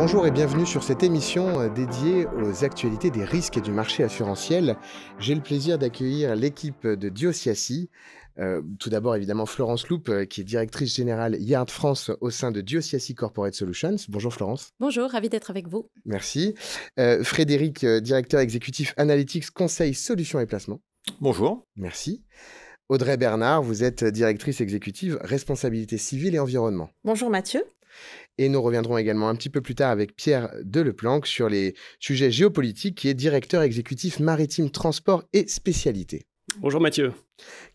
Bonjour et bienvenue sur cette émission dédiée aux actualités des risques et du marché assurantiel. J'ai le plaisir d'accueillir l'équipe de Diosiassi. Tout d'abord, évidemment, Florence Loup, qui est directrice générale Yard France au sein de Diosiassi Corporate Solutions. Bonjour Florence. Bonjour, ravi d'être avec vous. Merci. Frédéric, directeur exécutif Analytics, Conseil, Solutions et Placements. Bonjour. Merci. Audrey Bernard, vous êtes directrice exécutive Responsabilité civile et environnement. Bonjour Mathieu. Et nous reviendrons également un petit peu plus tard avec Pierre Deleplanque sur les sujets géopolitiques, qui est directeur exécutif maritime, transport et spécialité. Bonjour Mathieu.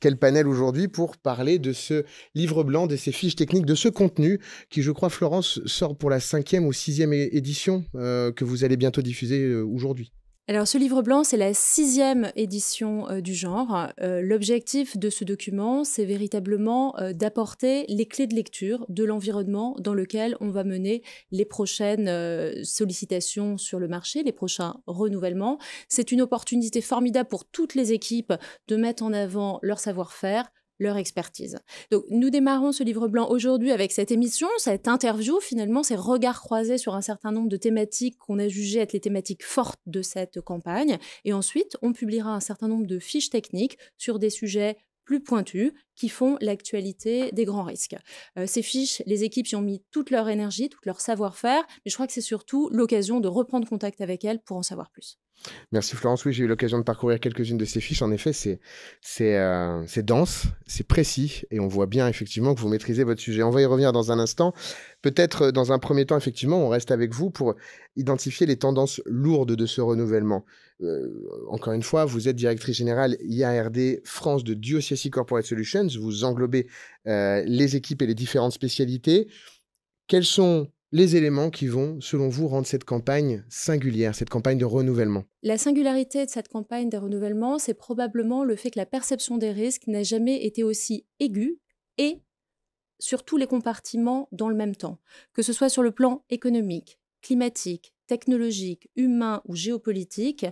Quel panel aujourd'hui pour parler de ce livre blanc, de ces fiches techniques, de ce contenu qui, je crois, Florence, sort pour la 5e ou 6e édition que vous allez bientôt diffuser aujourd'hui. Alors, ce livre blanc, c'est la 6e édition du genre. L'objectif de ce document, c'est véritablement d'apporter les clés de lecture de l'environnement dans lequel on va mener les prochaines sollicitations sur le marché, les prochains renouvellements. C'est une opportunité formidable pour toutes les équipes de mettre en avant leur savoir-faire, leur expertise. Donc, nous démarrons ce livre blanc aujourd'hui avec cette émission, cette interview, finalement, ces regards croisés sur un certain nombre de thématiques qu'on a jugées être les thématiques fortes de cette campagne. Et ensuite, on publiera un certain nombre de fiches techniques sur des sujets plus pointus qui font l'actualité des grands risques. Ces fiches, les équipes y ont mis toute leur énergie, tout leur savoir-faire, mais je crois que c'est surtout l'occasion de reprendre contact avec elles pour en savoir plus. Merci Florence. Oui, j'ai eu l'occasion de parcourir quelques-unes de ces fiches. En effet, c'est dense, c'est précis et on voit bien effectivement que vous maîtrisez votre sujet. On va y revenir dans un instant. Peut-être dans un premier temps, effectivement, on reste avec vous pour identifier les tendances lourdes de ce renouvellement. Encore une fois, vous êtes directrice générale IARD France de Diosiassi Corporate Solutions. Vous englobez les équipes et les différentes spécialités. Quels sont les éléments qui vont, selon vous, rendre cette campagne singulière, cette campagne de renouvellement? La singularité de cette campagne de renouvellement, c'est probablement le fait que la perception des risques n'a jamais été aussi aiguë et sur tous les compartiments dans le même temps, que ce soit sur le plan économique, climatique, technologique, humain ou géopolitique,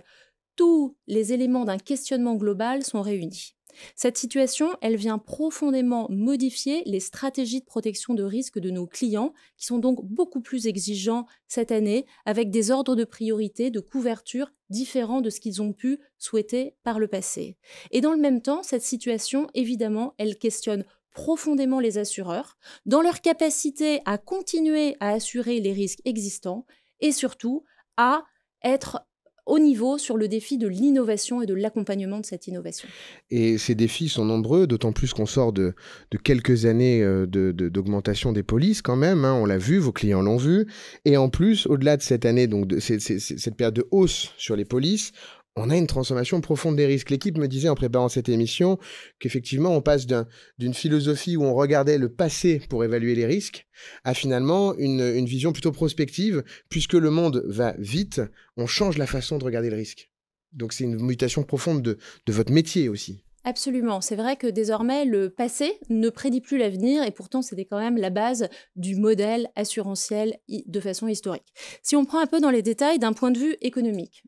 tous les éléments d'un questionnement global sont réunis. Cette situation, elle vient profondément modifier les stratégies de protection de risque de nos clients, qui sont donc beaucoup plus exigeants cette année, avec des ordres de priorité, de couverture différents de ce qu'ils ont pu souhaiter par le passé. Et dans le même temps, cette situation, évidemment, elle questionne profondément les assureurs dans leur capacité à continuer à assurer les risques existants et surtout à être au niveau sur le défi de l'innovation et de l'accompagnement de cette innovation. Et ces défis sont nombreux, d'autant plus qu'on sort de quelques années d'augmentation des polices quand même, hein, on l'a vu, vos clients l'ont vu. Et en plus, au-delà de cette année, donc de cette période de hausse sur les polices, on a une transformation profonde des risques. L'équipe me disait en préparant cette émission qu'effectivement, on passe d'une philosophie où on regardait le passé pour évaluer les risques à finalement une vision plutôt prospective. Puisque le monde va vite, on change la façon de regarder le risque. Donc, c'est une mutation profonde de votre métier aussi. Absolument. C'est vrai que désormais, le passé ne prédit plus l'avenir et pourtant, c'était quand même la base du modèle assurantiel de façon historique. Si on prend un peu dans les détails d'un point de vue économique,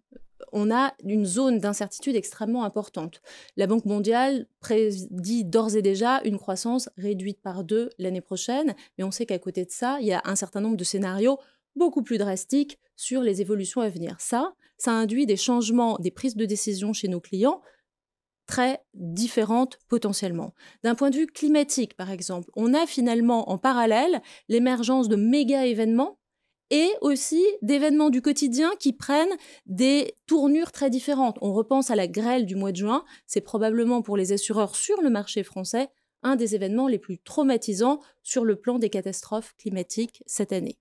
on a une zone d'incertitude extrêmement importante. La Banque mondiale prédit d'ores et déjà une croissance réduite par 2 l'année prochaine, mais on sait qu'à côté de ça, il y a un certain nombre de scénarios beaucoup plus drastiques sur les évolutions à venir. Ça induit des changements, des prises de décision chez nos clients très différentes potentiellement. D'un point de vue climatique, par exemple, on a finalement en parallèle l'émergence de méga-événements et aussi d'événements du quotidien qui prennent des tournures très différentes. On repense à la grêle du mois de juin, c'est probablement pour les assureurs sur le marché français un des événements les plus traumatisants sur le plan des catastrophes climatiques cette année.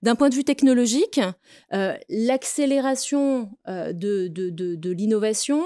D'un point de vue technologique, l'accélération de l'innovation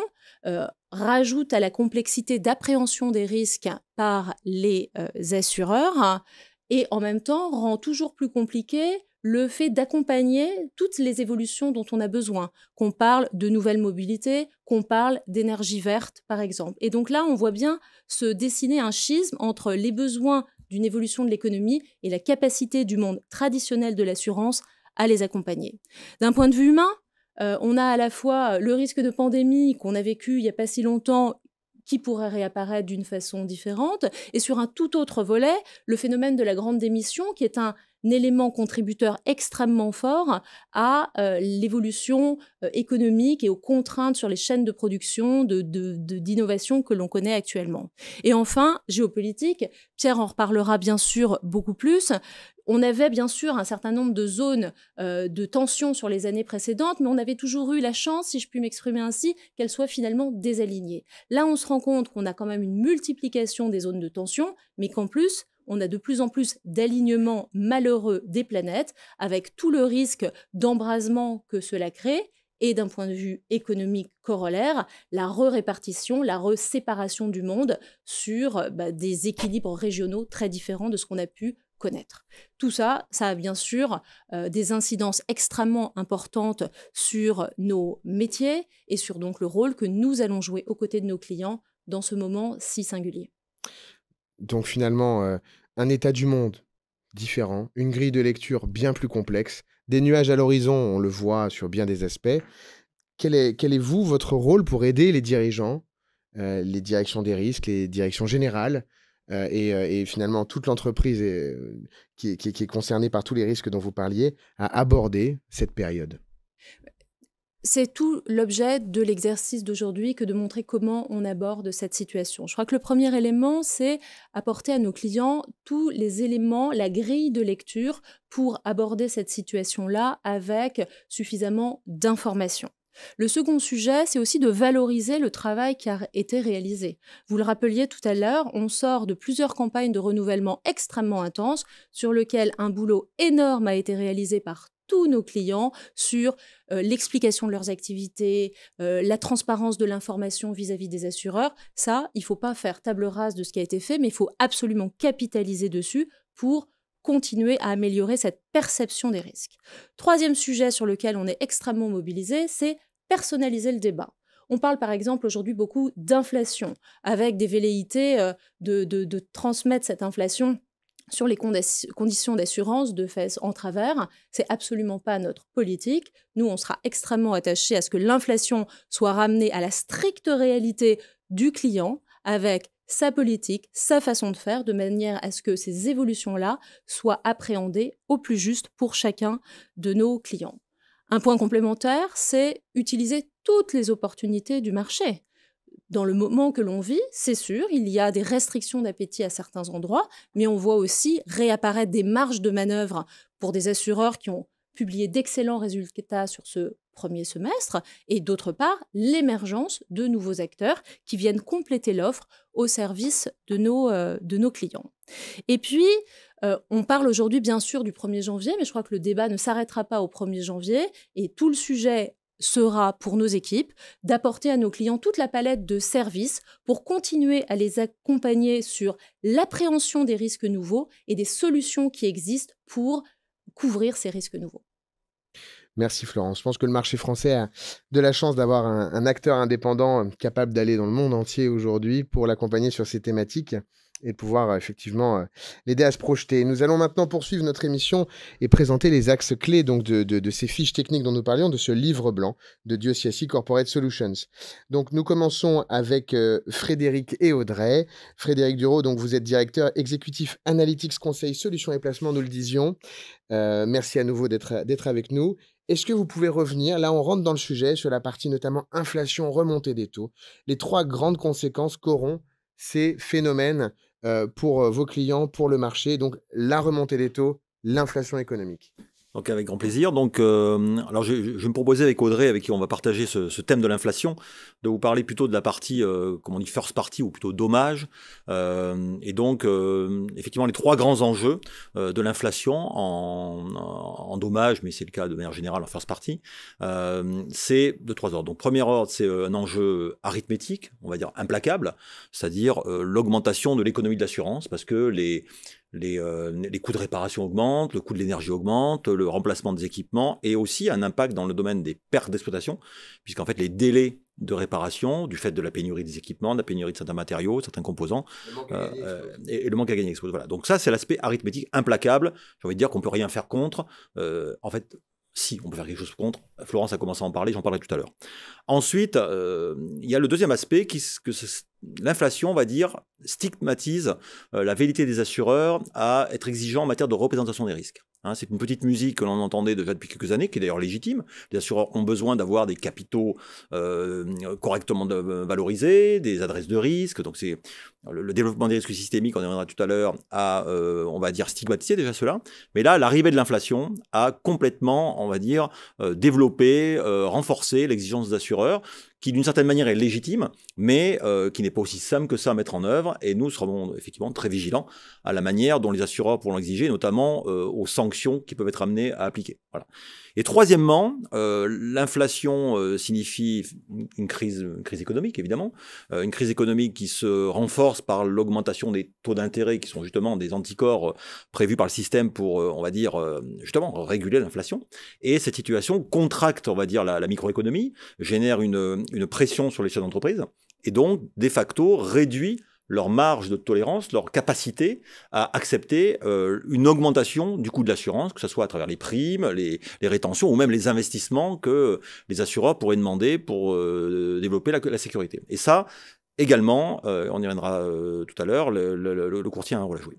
rajoute à la complexité d'appréhension des risques par les assureurs et en même temps rend toujours plus compliqué le fait d'accompagner toutes les évolutions dont on a besoin, qu'on parle de nouvelles mobilités, qu'on parle d'énergie verte, par exemple. Et donc là, on voit bien se dessiner un schisme entre les besoins d'une évolution de l'économie et la capacité du monde traditionnel de l'assurance à les accompagner. D'un point de vue humain, on a à la fois le risque de pandémie qu'on a vécu il n'y a pas si longtemps, qui pourrait réapparaître d'une façon différente, et sur un tout autre volet, le phénomène de la grande démission, qui est un élément contributeur extrêmement fort à l'évolution économique et aux contraintes sur les chaînes de production, d'innovation que l'on connaît actuellement. Et enfin, géopolitique, Pierre en reparlera bien sûr beaucoup plus. On avait bien sûr un certain nombre de zones de tension sur les années précédentes, mais on avait toujours eu la chance, si je puis m'exprimer ainsi, qu'elles soient finalement désalignées. Là, on se rend compte qu'on a quand même une multiplication des zones de tension, mais qu'en plus, on a de plus en plus d'alignements malheureux des planètes, avec tout le risque d'embrasement que cela crée, et d'un point de vue économique corollaire, la répartition, la séparation du monde sur des équilibres régionaux très différents de ce qu'on a pu connaître. Tout ça, ça a bien sûr des incidences extrêmement importantes sur nos métiers et sur donc le rôle que nous allons jouer aux côtés de nos clients dans ce moment si singulier. Donc finalement, un état du monde différent, une grille de lecture bien plus complexe, des nuages à l'horizon, on le voit sur bien des aspects. Quel est vous, votre rôle pour aider les dirigeants, les directions des risques, les directions générales, et finalement toute l'entreprise qui est concernée par tous les risques dont vous parliez, à aborder cette période? C'est tout l'objet de l'exercice d'aujourd'hui que de montrer comment on aborde cette situation. Je crois que le premier élément, c'est apporter à nos clients tous les éléments, la grille de lecture pour aborder cette situation-là avec suffisamment d'informations. Le second sujet, c'est aussi de valoriser le travail qui a été réalisé. Vous le rappeliez tout à l'heure, on sort de plusieurs campagnes de renouvellement extrêmement intenses sur lesquelles un boulot énorme a été réalisé par tous nos clients sur l'explication de leurs activités, la transparence de l'information vis-à-vis des assureurs. Ça, il ne faut pas faire table rase de ce qui a été fait, mais il faut absolument capitaliser dessus pour continuer à améliorer cette perception des risques. Troisième sujet sur lequel on est extrêmement mobilisé, c'est personnaliser le débat. On parle par exemple aujourd'hui beaucoup d'inflation, avec des velléités de transmettre cette inflation sur les conditions d'assurance de fait en travers. C'est absolument pas notre politique. Nous, on sera extrêmement attachés à ce que l'inflation soit ramenée à la stricte réalité du client, avec sa politique, sa façon de faire, de manière à ce que ces évolutions-là soient appréhendées au plus juste pour chacun de nos clients. Un point complémentaire, c'est utiliser toutes les opportunités du marché. Dans le moment que l'on vit, c'est sûr, il y a des restrictions d'appétit à certains endroits, mais on voit aussi réapparaître des marges de manœuvre pour des assureurs qui ont publié d'excellents résultats sur ce premier semestre, et d'autre part, l'émergence de nouveaux acteurs qui viennent compléter l'offre au service de nos clients. Et puis, on parle aujourd'hui bien sûr du 1er janvier, mais je crois que le débat ne s'arrêtera pas au 1er janvier, et tout le sujet sera pour nos équipes d'apporter à nos clients toute la palette de services pour continuer à les accompagner sur l'appréhension des risques nouveaux et des solutions qui existent pour couvrir ces risques nouveaux. Merci Florence. Je pense que le marché français a de la chance d'avoir un acteur indépendant capable d'aller dans le monde entier aujourd'hui pour l'accompagner sur ces thématiques et de pouvoir effectivement l'aider à se projeter. Nous allons maintenant poursuivre notre émission et présenter les axes clés donc de ces fiches techniques dont nous parlions, de ce livre blanc de Dieu CSI Corporate Solutions. Donc nous commençons avec Frédéric et Audrey. Frédéric Dureau, donc vous êtes directeur exécutif Analytics Conseil Solutions et Placements, nous le disions. Merci à nouveau d'être avec nous. Est-ce que vous pouvez revenir, là on rentre dans le sujet, sur la partie notamment inflation, remontée des taux, les 3 grandes conséquences qu'auront ces phénomènes pour vos clients, pour le marché, donc la remontée des taux, l'inflation économique? Donc avec grand plaisir. Donc, alors je vais me proposer avec Audrey, avec qui on va partager ce thème de l'inflation, de vous parler plutôt de la partie, comment on dit, first party, ou plutôt dommage. Et donc, effectivement, les 3 grands enjeux de l'inflation en dommage, mais c'est le cas de manière générale en first party, c'est de 3 ordres. Donc, premier ordre, c'est un enjeu arithmétique, on va dire implacable, c'est-à-dire l'augmentation de l'économie de l'assurance, parce que les coûts de réparation augmentent, le coût de l'énergie augmente, le remplacement des équipements, et aussi un impact dans le domaine des pertes d'exploitation, puisqu'en fait les délais de réparation, du fait de la pénurie des équipements, de la pénurie de certains matériaux, certains composants, et le manque à gagner explose. Voilà. Donc ça, c'est l'aspect arithmétique implacable. J'ai envie de dire qu'on ne peut rien faire contre. En fait, si, on peut faire quelque chose contre. Florence a commencé à en parler, j'en parlerai tout à l'heure. Ensuite, il y a le deuxième aspect, l'inflation, on va dire, stigmatise la velléité des assureurs à être exigeants en matière de représentation des risques. Hein, c'est une petite musique que l'on entendait déjà depuis quelques années, qui est d'ailleurs légitime. Les assureurs ont besoin d'avoir des capitaux correctement valorisés, des adresses de risque. Donc c'est le développement des risques systémiques, on y reviendra tout à l'heure, a, on va dire, stigmatisé déjà cela. Mais là, l'arrivée de l'inflation a complètement, on va dire, développé, renforcé l'exigence des assureurs, qui d'une certaine manière est légitime, mais qui n'est pas aussi simple que ça à mettre en œuvre. Et nous serons effectivement très vigilants à la manière dont les assureurs pourront l'exiger, notamment aux sanctions qui peuvent être amenées à appliquer. Voilà. Et troisièmement, l'inflation signifie une crise économique, évidemment. Une crise économique qui se renforce par l'augmentation des taux d'intérêt, qui sont justement des anticorps prévus par le système pour, on va dire, justement, réguler l'inflation. Et cette situation contracte, on va dire, la microéconomie, génère une pression sur les chefs d'entreprise, et donc, de facto, réduit leur marge de tolérance, leur capacité à accepter une augmentation du coût de l'assurance, que ce soit à travers les primes, les rétentions ou même les investissements que les assureurs pourraient demander pour développer la sécurité. Et ça, également, on y reviendra tout à l'heure, le courtier a un rôle à jouer.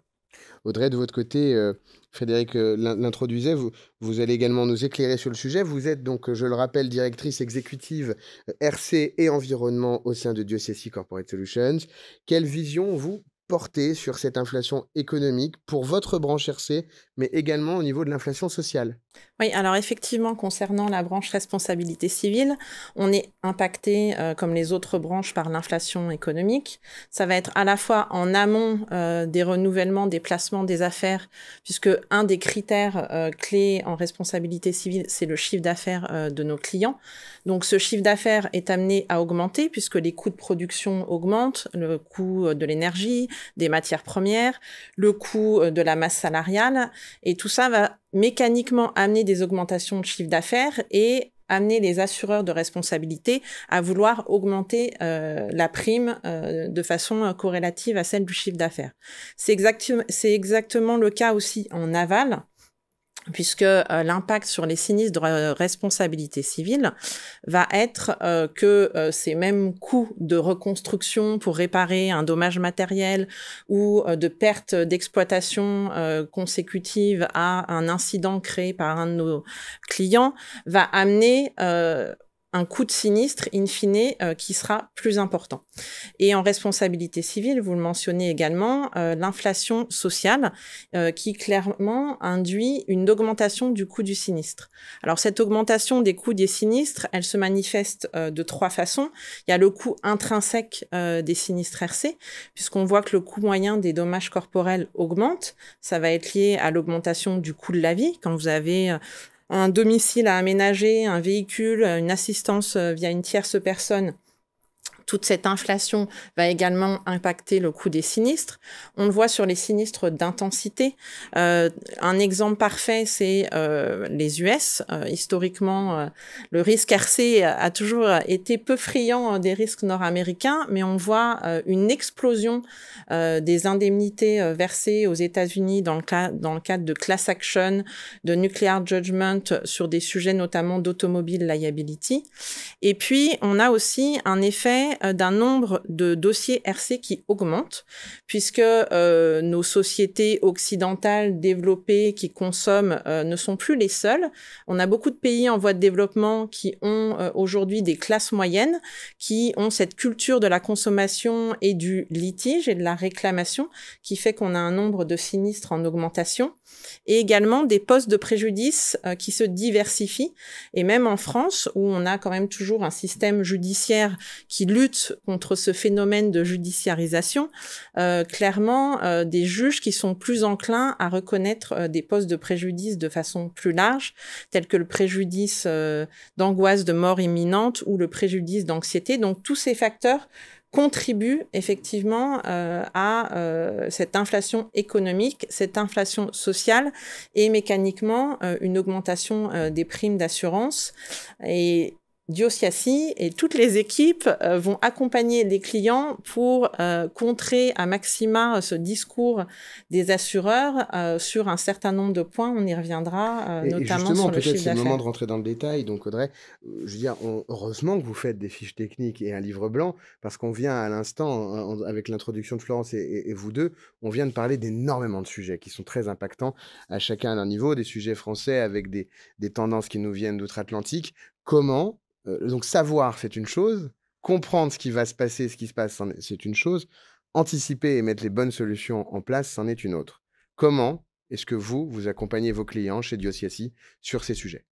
Audrey, de votre côté, Frédéric l'introduisait, vous allez également nous éclairer sur le sujet. Vous êtes donc, je le rappelle, directrice exécutive RC et environnement au sein de Diocesi Corporate Solutions. Quelle vision vous portez sur cette inflation économique pour votre branche RC, mais également au niveau de l'inflation sociale? Oui, alors effectivement, concernant la branche responsabilité civile, on est impacté, comme les autres branches, par l'inflation économique. Ça va être à la fois en amont des renouvellements, des placements des affaires, puisque un des critères clés en responsabilité civile, c'est le chiffre d'affaires de nos clients. Donc ce chiffre d'affaires est amené à augmenter, puisque les coûts de production augmentent, le coût de l'énergie, des matières premières, le coût de la masse salariale, et tout ça va mécaniquement amener des augmentations de chiffre d'affaires et amener les assureurs de responsabilité à vouloir augmenter la prime de façon corrélative à celle du chiffre d'affaires. C'est exactement le cas aussi en aval, puisque l'impact sur les sinistres de responsabilité civile va être que ces mêmes coûts de reconstruction pour réparer un dommage matériel ou de perte d'exploitation consécutive à un incident créé par un de nos clients va amener un coût de sinistre, in fine, qui sera plus important. Et en responsabilité civile, vous le mentionnez également, l'inflation sociale, qui clairement induit une augmentation du coût du sinistre. Alors, cette augmentation des coûts des sinistres, elle se manifeste de trois façons. Il y a le coût intrinsèque des sinistres RC, puisqu'on voit que le coût moyen des dommages corporels augmente. Ça va être lié à l'augmentation du coût de la vie. Quand vous avez un domicile à aménager, un véhicule, une assistance via une tierce personne, toute cette inflation va également impacter le coût des sinistres. On le voit sur les sinistres d'intensité. Un exemple parfait, c'est les US. Historiquement, le risque RC a toujours été peu friand des risques nord-américains, mais on voit une explosion des indemnités versées aux États-Unis dans le cadre de class action, de nuclear judgment sur des sujets notamment d'automobile liability. Et puis, on a aussi un effet d'un nombre de dossiers RC qui augmente, puisque nos sociétés occidentales développées qui consomment ne sont plus les seules. On a beaucoup de pays en voie de développement qui ont aujourd'hui des classes moyennes, qui ont cette culture de la consommation et du litige et de la réclamation, qui fait qu'on a un nombre de sinistres en augmentation, et également des postes de préjudice qui se diversifient. Et même en France, où on a quand même toujours un système judiciaire qui lutte contre ce phénomène de judiciarisation, clairement, des juges qui sont plus enclins à reconnaître des postes de préjudice de façon plus large, tels que le préjudice d'angoisse de mort imminente ou le préjudice d'anxiété. Donc, tous ces facteurs contribuent effectivement à cette inflation économique, cette inflation sociale et mécaniquement une augmentation des primes d'assurance. Et Diosiassi et toutes les équipes vont accompagner les clients pour contrer à maxima ce discours des assureurs sur un certain nombre de points. On y reviendra, notamment sur le chiffre d'affaires. Peut-être c'est le moment de rentrer dans le détail. Donc Audrey, je veux dire, heureusement que vous faites des fiches techniques et un livre blanc, parce qu'on vient à l'instant, avec l'introduction de Florence et vous deux, on vient de parler d'énormément de sujets qui sont très impactants à chacun à leur niveau, des sujets français avec des tendances qui nous viennent d'outre-Atlantique. Comment donc savoir, c'est une chose, comprendre ce qui va se passer, ce qui se passe, c'est une chose, anticiper et mettre les bonnes solutions en place, c'en est une autre. Comment est-ce que vous accompagnez vos clients chez Diosiassi sur ces sujets?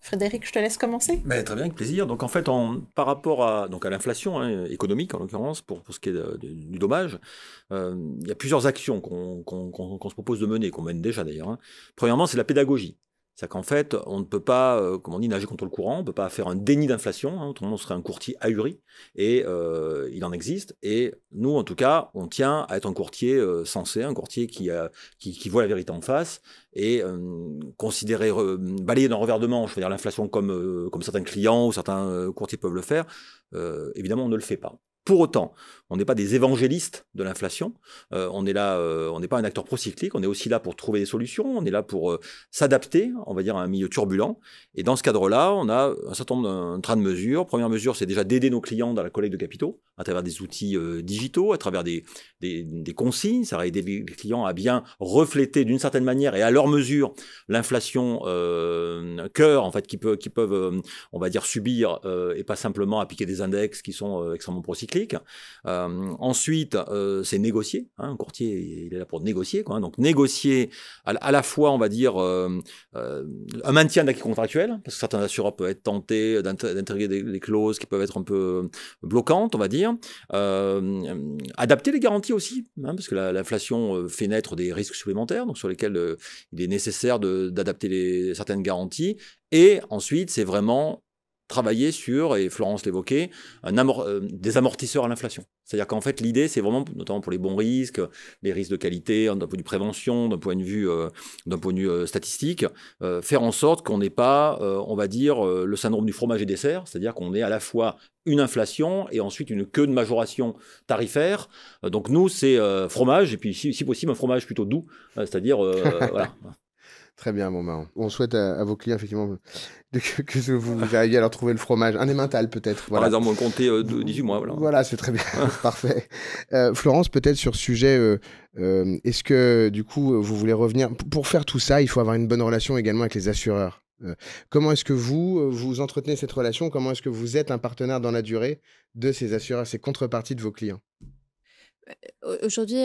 Frédéric, je te laisse commencer. Très bien, avec plaisir. Donc en fait, par rapport à l'inflation économique, en l'occurrence, pour ce qui est du dommage, il y a plusieurs actions qu'on se propose de mener, qu'on mène déjà d'ailleurs. Premièrement, c'est la pédagogie. C'est qu'en fait, on ne peut pas, comme on dit, nager contre le courant, on ne peut pas faire un déni d'inflation, autrement on serait un courtier ahuri, et il en existe, et nous, en tout cas, on tient à être un courtier sensé, un courtier qui voit la vérité en face, et considérer, balayer d'un revers de manche, je veux dire l'inflation comme certains clients ou certains courtiers peuvent le faire, évidemment, on ne le fait pas. Pour autant, on n'est pas des évangélistes de l'inflation, on n'est pas un acteur procyclique, on est aussi là pour trouver des solutions, on est là pour s'adapter, on va dire, à un milieu turbulent. Et dans ce cadre-là, on a un certain nombre d'un train de mesures. Première mesure, c'est déjà d'aider nos clients dans la collecte de capitaux, à travers des outils digitaux, à travers des consignes. Ça va aider les clients à bien refléter d'une certaine manière et à leur mesure l'inflation cœur, en fait, qui peuvent on va dire, subir et pas simplement appliquer des index qui sont extrêmement procycliques. Ensuite, c'est négocier. Un courtier, il est là pour négocier, quoi. Donc, négocier à la fois, on va dire, un maintien d'acquis contractuel, parce que certains assureurs peuvent être tentés d'intégrer des clauses qui peuvent être un peu bloquantes, on va dire. Adapter les garanties aussi, parce que l'inflation fait naître des risques supplémentaires, donc sur lesquels il est nécessaire d'adapter certaines garanties. Et ensuite, c'est vraiment travailler sur, et Florence l'évoquait, des amortisseurs à l'inflation. C'est-à-dire qu'en fait, l'idée, c'est vraiment, notamment pour les bons risques, les risques de qualité, d'un point de vue prévention, d'un point de vue statistique, faire en sorte qu'on n'ait pas, on va dire, le syndrome du fromage et dessert, c'est-à-dire qu'on ait à la fois une inflation et ensuite une queue de majoration tarifaire. Donc nous, c'est fromage, et puis si possible, un fromage plutôt doux, c'est-à-dire, voilà. Très bien, on souhaite à vos clients, effectivement, que vous arriviez à leur trouver le fromage. Un emmental, peut-être. Voilà. Par exemple, on comptait 18 mois. Voilà, c'est très bien. Parfait. Florence, peut-être sur ce sujet, est-ce que, du coup, vous voulez revenir... Pour faire tout ça, il faut avoir une bonne relation également avec les assureurs. Comment est-ce que vous entretenez cette relation? Comment est-ce que vous êtes un partenaire dans la durée de ces assureurs, ces contreparties de vos clients? Aujourd'hui,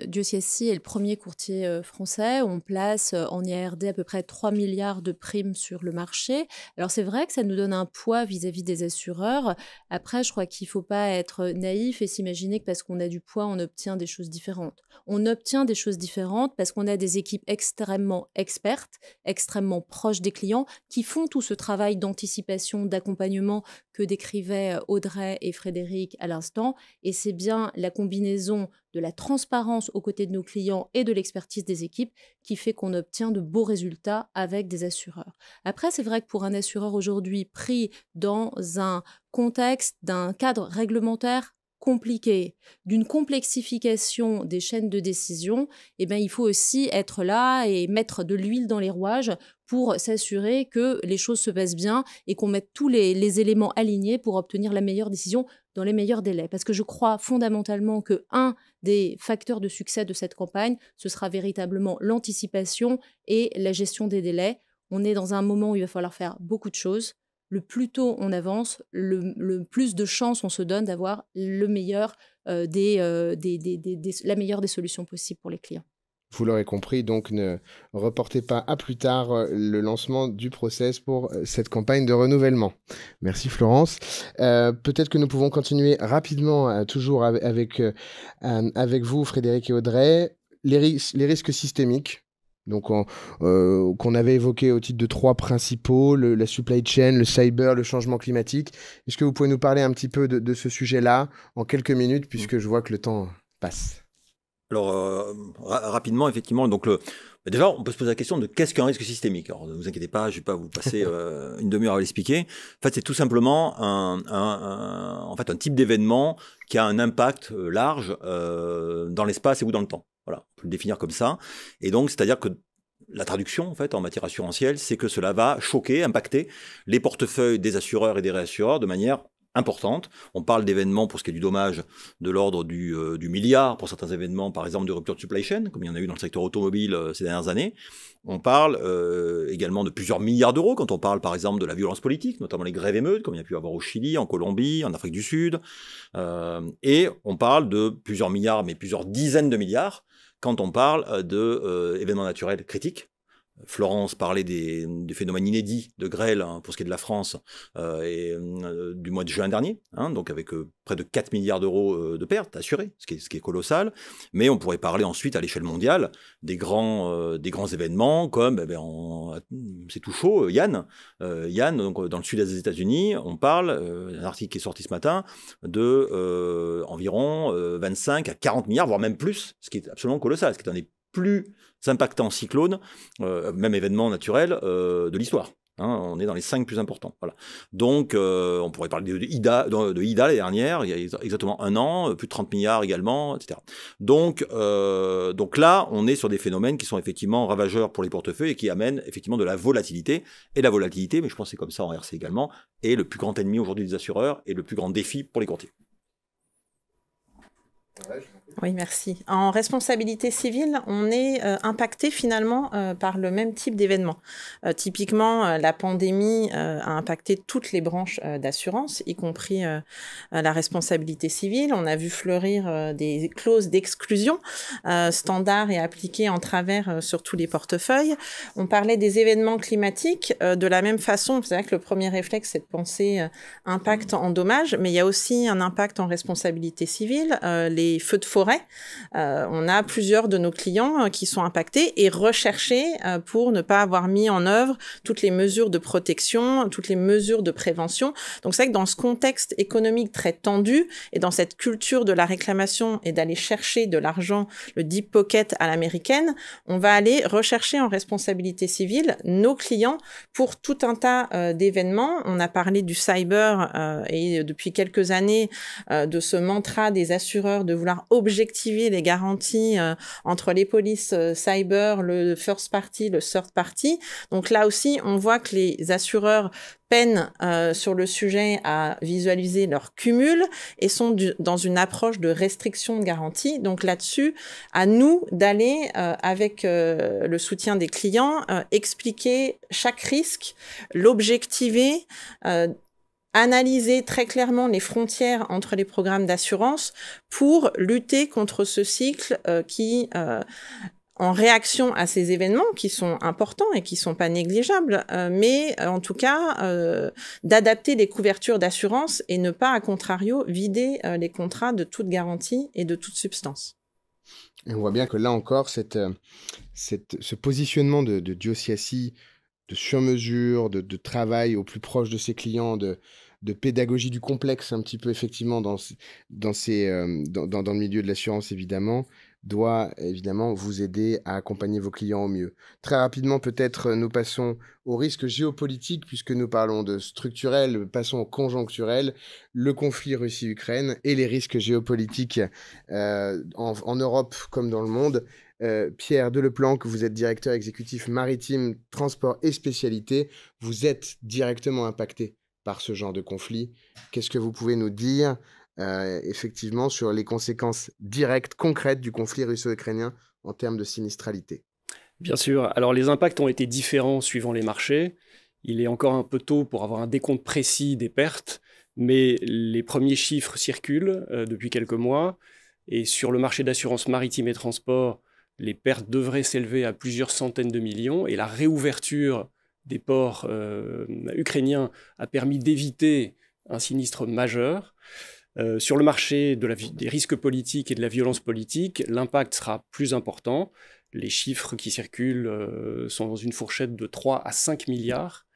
Diosiassi est le premier courtier français. On place en IARD à peu près 3 milliards de primes sur le marché. Alors c'est vrai que ça nous donne un poids vis-à-vis des assureurs. Après, je crois qu'il ne faut pas être naïf et s'imaginer que parce qu'on a du poids, on obtient des choses différentes. On obtient des choses différentes parce qu'on a des équipes extrêmement expertes, extrêmement proches des clients, qui font tout ce travail d'anticipation, d'accompagnement que décrivaient Audrey et Frédéric à l'instant. Et c'est bien la combinaison de la transparence aux côtés de nos clients et de l'expertise des équipes qui fait qu'on obtient de beaux résultats avec des assureurs. Après, c'est vrai que pour un assureur aujourd'hui pris dans un contexte d'un cadre réglementaire compliqué, d'une complexification des chaînes de décision, eh bien, il faut aussi être là et mettre de l'huile dans les rouages pour s'assurer que les choses se passent bien et qu'on mette tous les éléments alignés pour obtenir la meilleure décision dans les meilleurs délais. Parce que je crois fondamentalement que un des facteurs de succès de cette campagne, ce sera véritablement l'anticipation et la gestion des délais. On est dans un moment où il va falloir faire beaucoup de choses. Le plus tôt on avance, le plus de chances on se donne d'avoir le meilleur, la meilleure des solutions possibles pour les clients. Vous l'aurez compris, donc ne reportez pas à plus tard le lancement du process pour cette campagne de renouvellement. Merci Florence. Peut-être que nous pouvons continuer rapidement, toujours avec vous Frédéric et Audrey, les risques systémiques. Donc, qu'on avait évoqué au titre de 3 principaux, la supply chain, le cyber, le changement climatique. Est-ce que vous pouvez nous parler un petit peu de ce sujet-là en quelques minutes, puisque je vois que le temps passe? Alors, rapidement, effectivement, donc Déjà, on peut se poser la question de qu'est-ce qu'un risque systémique. Alors, ne vous inquiétez pas, je ne vais pas vous passer une demi-heure à l'expliquer. En fait, c'est tout simplement en fait, un type d'événement qui a un impact large dans l'espace et ou dans le temps. Voilà, on peut le définir comme ça. Et donc, c'est-à-dire que la traduction, en fait, en matière assurantielle, c'est que cela va choquer, impacter les portefeuilles des assureurs et des réassureurs de manière importante. On parle d'événements, pour ce qui est du dommage, de l'ordre du milliard, pour certains événements, par exemple, de rupture de supply chain, comme il y en a eu dans le secteur automobile ces dernières années. On parle également de plusieurs milliards d'euros quand on parle, par exemple, de la violence politique, notamment les grèves-émeutes, comme il y a pu avoir au Chili, en Colombie, en Afrique du Sud. Et on parle de plusieurs milliards, mais plusieurs dizaines de milliards, quand on parle d'événements naturels critiques. Florence parlait des phénomènes inédits de grêle pour ce qui est de la France du mois de juin dernier, donc avec près de 4 milliards d'euros de pertes assurées, ce qui est colossal. Mais on pourrait parler ensuite à l'échelle mondiale des grands événements comme, c'est tout chaud, Yann, donc, dans le sud-est des États-Unis, on parle, un article qui est sorti ce matin, de environ 25 à 40 milliards, voire même plus, ce qui est absolument colossal, ce qui est un des plus impactants cyclones, même événements naturels de l'histoire. On est dans les 5 plus importants. Voilà. Donc, on pourrait parler de Ida l'année dernière, il y a exactement 1 an, plus de 30 milliards également, etc. Donc là, on est sur des phénomènes qui sont effectivement ravageurs pour les portefeuilles et qui amènent effectivement de la volatilité. Et la volatilité, mais je pense que c'est comme ça en RC également, est le plus grand ennemi aujourd'hui des assureurs et le plus grand défi pour les courtiers. Oui, merci. En responsabilité civile, on est impacté finalement par le même type d'événement. Typiquement, la pandémie a impacté toutes les branches d'assurance, y compris la responsabilité civile. On a vu fleurir des clauses d'exclusion standards et appliquées en travers sur tous les portefeuilles. On parlait des événements climatiques. De la même façon, c'est vrai que le premier réflexe, c'est de penser impact en dommages, mais il y a aussi un impact en responsabilité civile. Les feux de forêt. On a plusieurs de nos clients qui sont impactés et recherchés pour ne pas avoir mis en œuvre toutes les mesures de protection, toutes les mesures de prévention. Donc c'est vrai que dans ce contexte économique très tendu et dans cette culture de la réclamation et d'aller chercher de l'argent, le deep pocket à l'américaine, on va aller rechercher en responsabilité civile nos clients pour tout un tas d'événements. On a parlé du cyber et depuis quelques années de ce mantra des assureurs de vouloir objectiver les garanties entre les polices cyber, le first party, le third party. Donc là aussi, on voit que les assureurs peinent sur le sujet à visualiser leur cumul et sont dans une approche de restriction de garantie. Donc là-dessus, à nous d'aller, avec le soutien des clients, expliquer chaque risque, l'objectiver, analyser très clairement les frontières entre les programmes d'assurance pour lutter contre ce cycle qui, en réaction à ces événements qui sont importants et qui sont pas négligeables, mais en tout cas, d'adapter les couvertures d'assurance et ne pas, à contrario, vider les contrats de toute garantie et de toute substance. Et on voit bien que là encore, ce positionnement de Diosiassi, de sur-mesure, de travail au plus proche de ses clients, de pédagogie du complexe un petit peu effectivement dans le milieu de l'assurance évidemment, doit évidemment vous aider à accompagner vos clients au mieux. Très rapidement peut-être nous passons au risque géopolitique puisque nous parlons de structurel, passons au conjoncturel, le conflit Russie-Ukraine et les risques géopolitiques en Europe comme dans le monde. Pierre Deleplanque, vous êtes directeur exécutif maritime, transport et spécialité. Vous êtes directement impacté par ce genre de conflit. Qu'est-ce que vous pouvez nous dire effectivement sur les conséquences directes, concrètes du conflit russo-ukrainien en termes de sinistralité? Bien sûr. Alors les impacts ont été différents suivant les marchés. Il est encore un peu tôt pour avoir un décompte précis des pertes, mais les premiers chiffres circulent depuis quelques mois. Et sur le marché d'assurance maritime et transport, les pertes devraient s'élever à plusieurs centaines de millions et la réouverture des ports ukrainiens a permis d'éviter un sinistre majeur. Sur le marché des risques politiques et de la violence politique, l'impact sera plus important. Les chiffres qui circulent sont dans une fourchette de 3 à 5 milliards.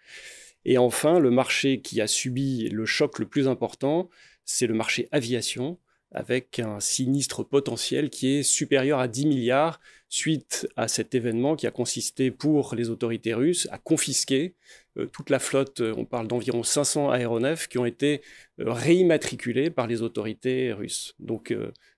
Et enfin, le marché qui a subi le choc le plus important, c'est le marché aviation, avec un sinistre potentiel qui est supérieur à 10 milliards suite à cet événement qui a consisté pour les autorités russes à confisquer toute la flotte, on parle d'environ 500 aéronefs qui ont été réimmatriculés par les autorités russes. Donc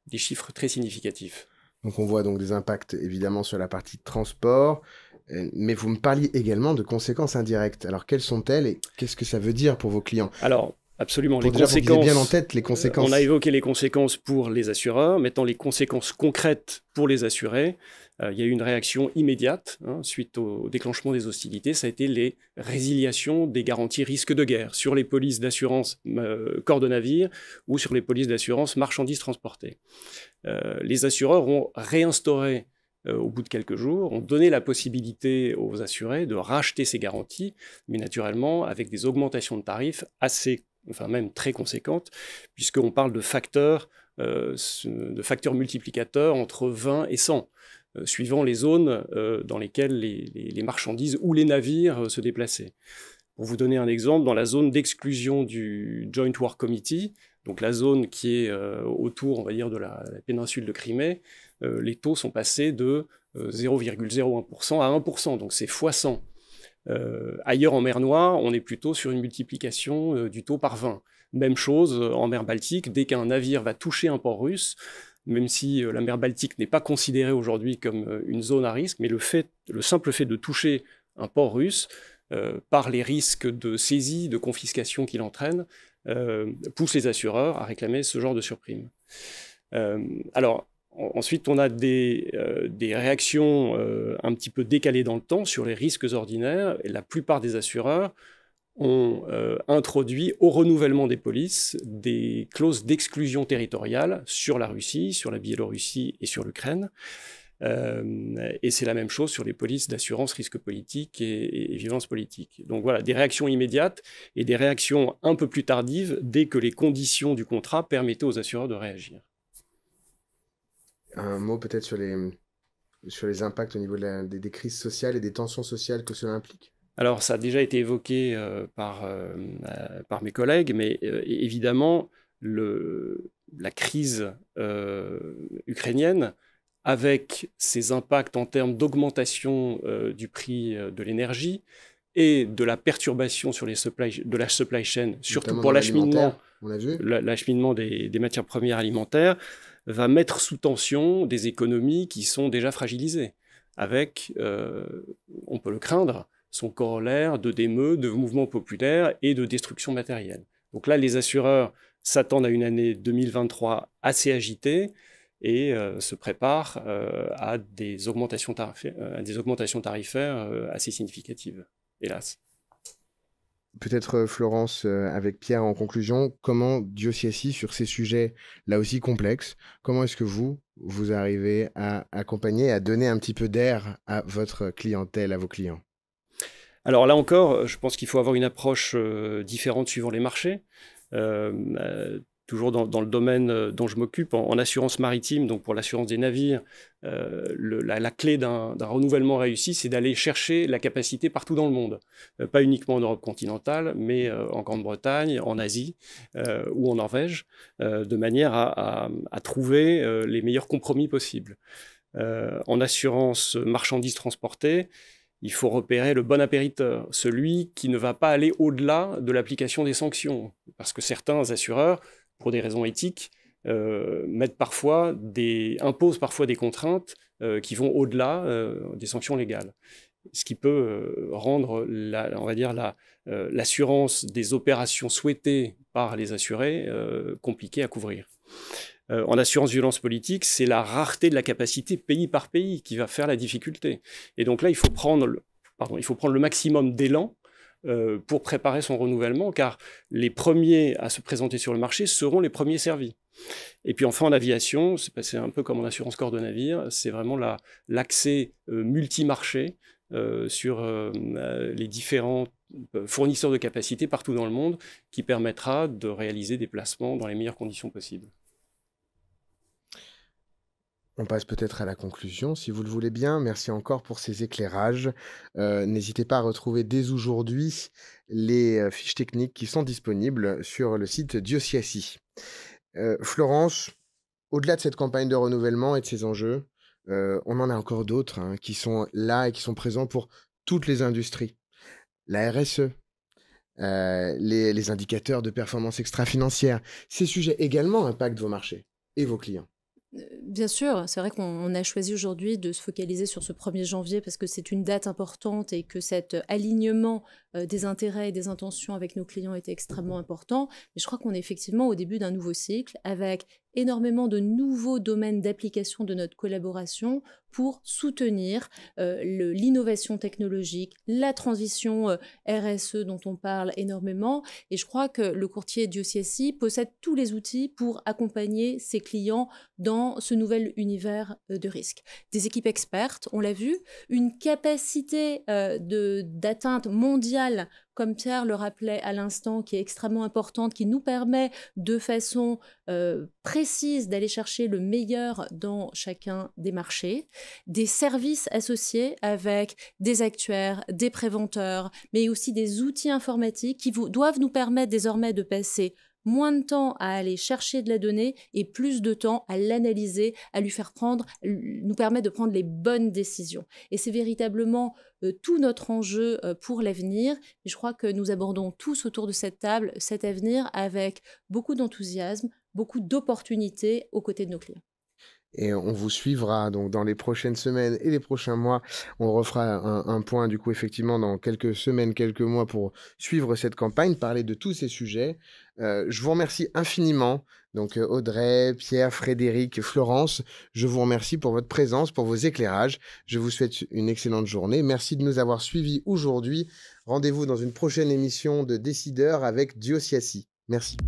des chiffres très significatifs. Donc on voit donc des impacts évidemment sur la partie transport, mais vous me parliez également de conséquences indirectes. Alors quelles sont-elles et qu'est-ce que ça veut dire pour vos clients? Alors, absolument. Les conséquences, bien en tête les conséquences. On a évoqué les conséquences pour les assureurs. Maintenant, les conséquences concrètes pour les assurés. Il y a eu une réaction immédiate suite au déclenchement des hostilités. Ça a été les résiliations des garanties risque de guerre sur les polices d'assurance corps de navire ou sur les polices d'assurance marchandises transportées. Les assureurs ont réinstauré au bout de quelques jours, ont donné la possibilité aux assurés de racheter ces garanties, mais naturellement avec des augmentations de tarifs même très conséquentes, puisqu'on parle de facteurs multiplicateurs entre 20 et 100, suivant les zones dans lesquelles les marchandises ou les navires se déplaçaient. Pour vous donner un exemple, dans la zone d'exclusion du Joint War Committee, donc la zone qui est autour, on va dire, de la péninsule de Crimée, les taux sont passés de 0,01% à 1%, donc c'est fois 100. Ailleurs en mer Noire, on est plutôt sur une multiplication du taux par 20. Même chose en mer Baltique, dès qu'un navire va toucher un port russe, même si la mer Baltique n'est pas considérée aujourd'hui comme une zone à risque, mais le simple fait de toucher un port russe, par les risques de saisie, de confiscation qu'il entraîne, pousse les assureurs à réclamer ce genre de surprime. Alors, ensuite, on a des réactions un petit peu décalées dans le temps sur les risques ordinaires. Et la plupart des assureurs ont introduit au renouvellement des polices des clauses d'exclusion territoriale sur la Russie, sur la Biélorussie et sur l'Ukraine. Et c'est la même chose sur les polices d'assurance risque politique et violence politique. Donc voilà, des réactions immédiates et des réactions un peu plus tardives dès que les conditions du contrat permettaient aux assureurs de réagir. Un mot peut-être sur les impacts au niveau des crises sociales et des tensions sociales que cela implique? Alors ça a déjà été évoqué par mes collègues, mais évidemment la crise ukrainienne, avec ses impacts en termes d'augmentation du prix de l'énergie et de la perturbation de la supply chain, surtout pour l'acheminement des matières premières alimentaires, va mettre sous tension des économies qui sont déjà fragilisées, avec, on peut le craindre, son corollaire d'émeutes, de mouvements populaires et de destruction matérielle. Donc là, les assureurs s'attendent à une année 2023 assez agitée, et se prépare à des augmentations tarifaires assez significatives, hélas. Peut-être Florence, avec Pierre en conclusion, comment Dieu-Siaci sur ces sujets là aussi complexes, comment est-ce que vous arrivez à accompagner, à donner un petit peu d'air à votre clientèle, à vos clients? Alors là encore, je pense qu'il faut avoir une approche différente suivant les marchés. Toujours dans le domaine dont je m'occupe, en assurance maritime, donc pour l'assurance des navires, la clé d'un renouvellement réussi, c'est d'aller chercher la capacité partout dans le monde. Pas uniquement en Europe continentale, mais en Grande-Bretagne, en Asie ou en Norvège, de manière à trouver les meilleurs compromis possibles. En assurance marchandises transportées, il faut repérer le bon appériteur, celui qui ne va pas aller au-delà de l'application des sanctions. Parce que certains assureurs, pour des raisons éthiques, imposent parfois des contraintes qui vont au-delà des sanctions légales. Ce qui peut rendre l'assurance des opérations souhaitées par les assurés compliquée à couvrir. En assurance violence politique, c'est la rareté de la capacité pays par pays qui va faire la difficulté. Et donc là, il faut prendre le maximum d'élan pour préparer son renouvellement, car les premiers à se présenter sur le marché seront les premiers servis. Et puis enfin, en aviation, c'est un peu comme en assurance corps de navire, c'est vraiment l'accès multi-marché sur les différents fournisseurs de capacités partout dans le monde qui permettra de réaliser des placements dans les meilleures conditions possibles. On passe peut-être à la conclusion, si vous le voulez bien. Merci encore pour ces éclairages. N'hésitez pas à retrouver dès aujourd'hui les fiches techniques qui sont disponibles sur le site Dieu-Siaci. Florence, au-delà de cette campagne de renouvellement et de ces enjeux, on en a encore d'autres qui sont là et qui sont présents pour toutes les industries. La RSE, les indicateurs de performance extra-financière. Ces sujets également impactent vos marchés et vos clients. Bien sûr, c'est vrai qu'on a choisi aujourd'hui de se focaliser sur ce 1er janvier parce que c'est une date importante et que cet alignement des intérêts et des intentions avec nos clients était extrêmement important. Mais je crois qu'on est effectivement au début d'un nouveau cycle avec énormément de nouveaux domaines d'application de notre collaboration pour soutenir l'innovation technologique, la transition RSE dont on parle énormément. Et je crois que le courtier DioCSI possède tous les outils pour accompagner ses clients dans ce nouvel univers de risque. Des équipes expertes, on l'a vu, une capacité d'atteinte mondiale, comme Pierre le rappelait à l'instant, qui est extrêmement importante, qui nous permet de façon précise d'aller chercher le meilleur dans chacun des marchés, des services associés avec des actuaires, des préventeurs, mais aussi des outils informatiques qui doivent nous permettre désormais de passer moins de temps à aller chercher de la donnée et plus de temps à l'analyser, à nous permettre de prendre les bonnes décisions. Et c'est véritablement tout notre enjeu pour l'avenir. Et je crois que nous abordons tous autour de cette table cet avenir avec beaucoup d'enthousiasme, beaucoup d'opportunités aux côtés de nos clients. Et on vous suivra donc dans les prochaines semaines et les prochains mois. On refera un point du coup effectivement dans quelques semaines, quelques mois pour suivre cette campagne, parler de tous ces sujets. Je vous remercie infiniment. Donc Audrey, Pierre, Frédéric, Florence, je vous remercie pour votre présence, pour vos éclairages. Je vous souhaite une excellente journée. Merci de nous avoir suivis aujourd'hui. Rendez-vous dans une prochaine émission de Décideurs avec DioCSI. Merci.